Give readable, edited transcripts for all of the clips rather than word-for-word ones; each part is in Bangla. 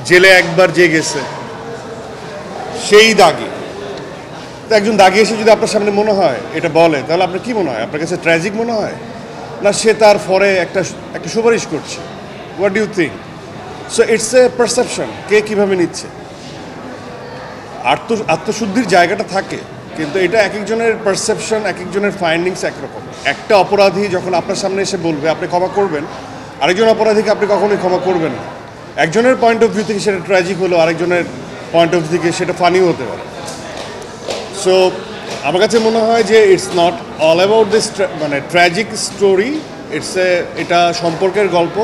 জেলে একবার যে গেছে সেই দাগি। তো একজন দাগি এসে যদি আপনার সামনে মনে হয় এটা বলে, তাহলে আপনার কি মনে হয়? আপনার কাছে ট্র্যাজিক মনে হয়, না সে তার পরে একটা সুপারিশ করছে? What do you think? So it's a perception, কে কীভাবে নিচ্ছে। আত্মশুদ্ধির জায়গাটা থাকে, কিন্তু এটা এক একজনের পারসেপশন, এক একজনের ফাইন্ডিংস একরকম। একটা অপরাধী যখন আপনার সামনে এসে বলবে আপনি ক্ষমা করবেন, আরেকজন অপরাধীকে আপনি কখনোই ক্ষমা করবেন না। একজনের পয়েন্ট অফ ভিউ থেকে সেটা ট্র্যাজিক হলো, আরেকজনের পয়েন্ট অফ ভিউ থেকে সেটা ফানিও হতে পারে। সো আমার কাছে মনে হয় যে it's not all about this মানে ট্র্যাজিক স্টোরি, এটা সম্পর্কের গল্প।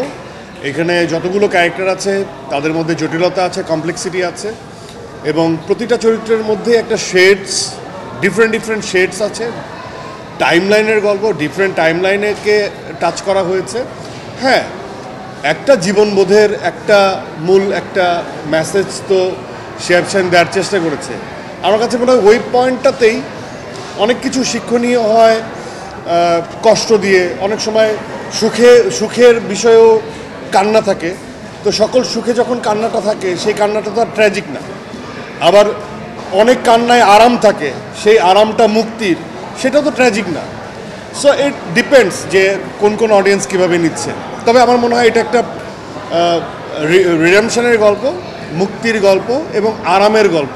এখানে যতগুলো ক্যারেক্টার আছে তাদের মধ্যে জটিলতা আছে, কমপ্লেক্সিটি আছে, এবং প্রতিটা চরিত্রের মধ্যে একটা ডিফারেন্ট শেডস আছে। টাইমলাইনের গল্প, ডিফারেন্ট টাইমলাইনেকে টাচ করা হয়েছে। হ্যাঁ, একটা জীবনবোধের একটা মেসেজ তো শেয়ার দেওয়ার চেষ্টা করেছে। আমার কাছে মনে হয় ওই পয়েন্টটাতেই অনেক কিছু শিক্ষণীয় হয়, কষ্ট দিয়ে। অনেক সময় সুখের বিষয়েও কান্না থাকে, তো সকল সুখে যখন কান্নাটা থাকে সেই কান্নাটা তো আর ট্র্যাজিক না। আবার অনেক কান্নায় আরাম থাকে, সেই আরামটা মুক্তির, সেটা তো ট্র্যাজিক না। সো ইট ডিপেন্ডস যে কোন অডিয়েন্স কীভাবে নিচ্ছে। তবে আমার মনে হয় এটা একটা রিডেমশনের গল্প, মুক্তির গল্প এবং আরামের গল্প।